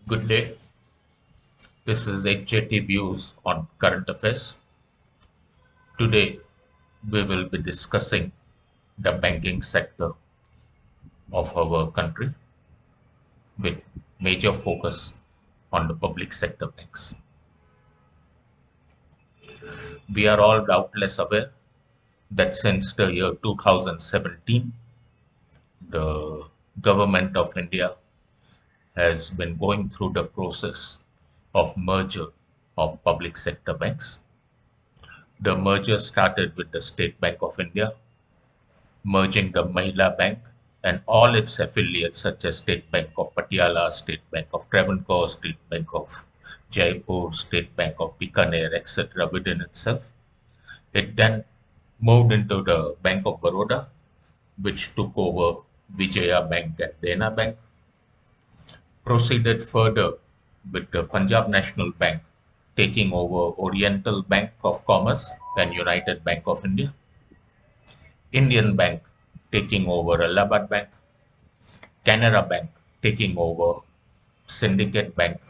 Good day. This is HJT Views on Current Affairs. Today, we will be discussing the banking sector of our country with major focus on the public sector banks. We are all doubtless aware that since the year 2017, the government of India has been going through the process of merger of public sector banks. The merger started with the State Bank of India, merging the Mahila Bank and all its affiliates such as State Bank of Patiala, State Bank of Travancore, State Bank of Jaipur, State Bank of Bikaner, etc. within itself. It then moved into the Bank of Baroda, which took over Vijaya Bank and Dena Bank, proceeded further with the Punjab National Bank taking over Oriental Bank of Commerce and United Bank of India, Indian Bank taking over Allahabad Bank, Canara Bank taking over Syndicate Bank,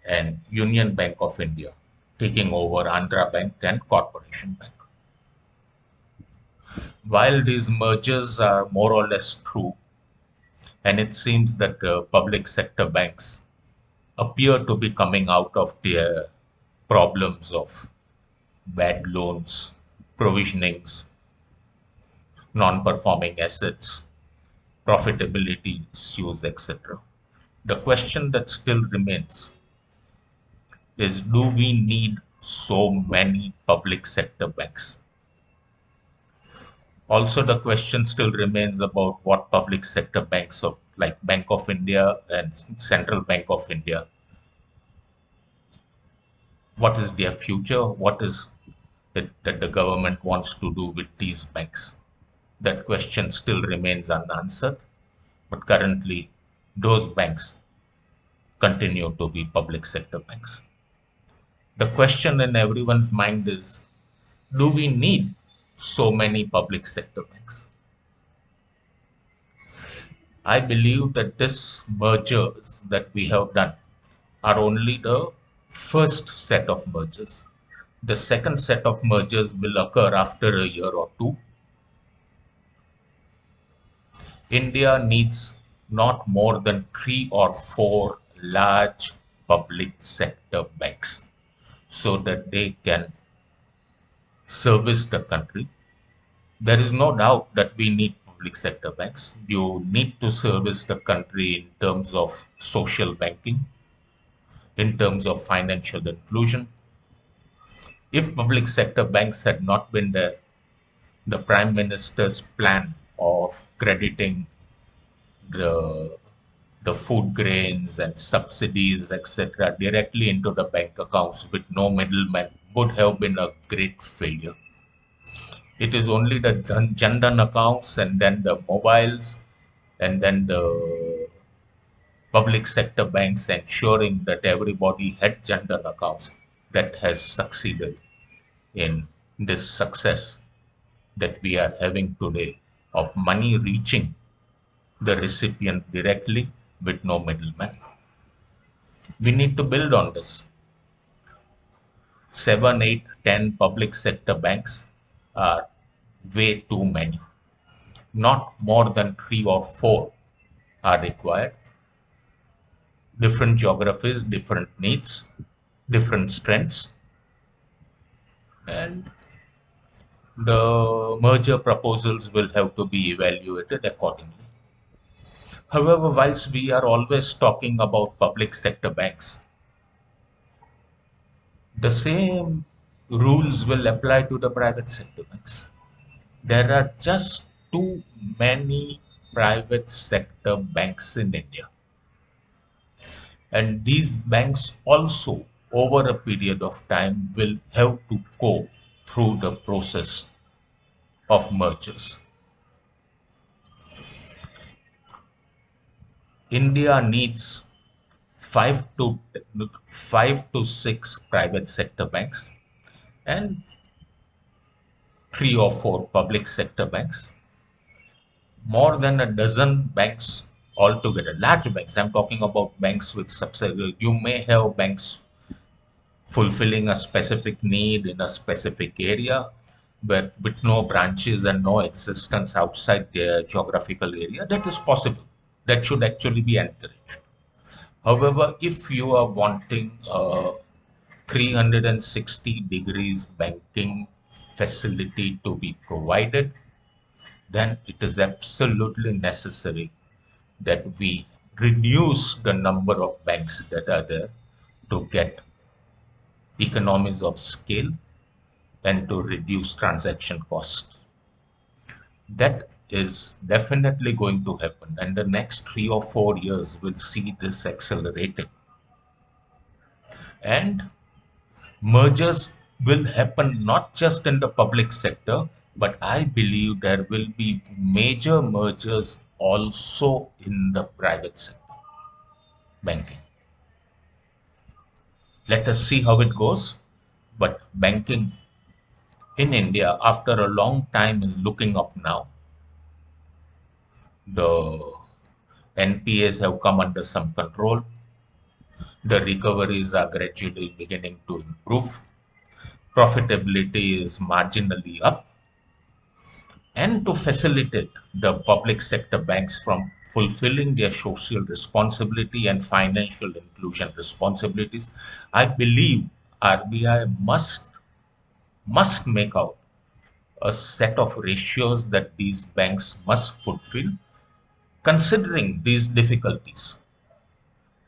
and Union Bank of India taking over Andhra Bank and Corporation Bank. While these mergers are more or less true, and it seems that the public sector banks appear to be coming out of their problems of bad loans, provisionings, non performing assets, profitability issues, etc. The question that still remains is, do we need so many public sector banks? Also, the question still remains about what public sector banks of like Bank of India and Central Bank of India, what is their future? What is it that the government wants to do with these banks? That question still remains unanswered, but currently those banks continue to be public sector banks. The question in everyone's mind is, do we need so many public sector banks? I believe that this mergers that we have done are only the first set of mergers. The second set of mergers will occur after a year or two. India needs not more than 3 or 4 large public sector banks so that they can service the country. There is no doubt that we need public sector banks. You need to service the country in terms of social banking, in terms of financial inclusion. If public sector banks had not been there, the Prime Minister's plan of crediting the, the food grains and subsidies, etc., directly into the bank accounts with no middleman would have been a great failure. It is only the Jandan accounts and then the mobiles and then the public sector banks ensuring that everybody had Jandan accounts that has succeeded in this success that we are having today of money reaching the recipient directly with no middleman. We need to build on this. 7, 8, 10 public sector banks are way too many. Not more than 3 or 4 are required. Different geographies, different needs, different strengths, and the merger proposals will have to be evaluated accordingly. However, whilst we are always talking about public sector banks, the same rules will apply to the private sector banks. There are just too many private sector banks in India. And these banks also, over a period of time, will have to go through the process of mergers. India needs 5 to 6 private sector banks and 3 or 4 public sector banks. More than a dozen banks altogether. Large banks, I'm talking about banks with subsidiary. You may have banks fulfilling a specific need in a specific area, but with no branches and no existence outside their geographical area. That is possible. That should actually be encouraged. However, if you are wanting a 360 degrees banking facility to be provided, then it is absolutely necessary that we reduce the number of banks that are there to get economies of scale and to reduce transaction costs. That is definitely going to happen, and the next 3 or 4 years will see this accelerating. And mergers will happen not just in the public sector, but I believe there will be major mergers also in the private sector, banking. Let us see how it goes. But banking in India, after a long time, is looking up now. The NPAs have come under some control. The recoveries are gradually beginning to improve. Profitability is marginally up. And to facilitate the public sector banks from fulfilling their social responsibility and financial inclusion responsibilities, I believe RBI must make out a set of ratios that these banks must fulfill, considering these difficulties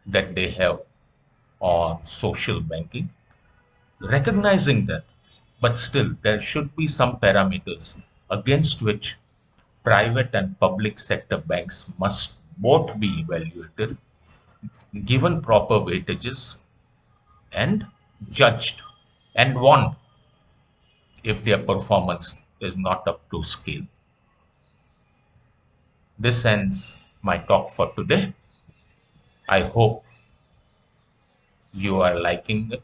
that they have on social banking, recognizing that, but still there should be some parameters against which private and public sector banks must both be evaluated, given proper weightages, and judged and warned if their performance is not up to scale. This ends my talk for today. I hope you are liking it.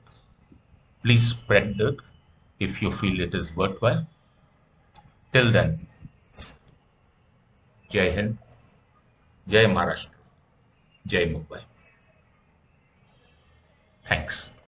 Please spread it if you feel it is worthwhile. Till then, Jai Hind, Jai Maharashtra, Jai Mumbai. Thanks.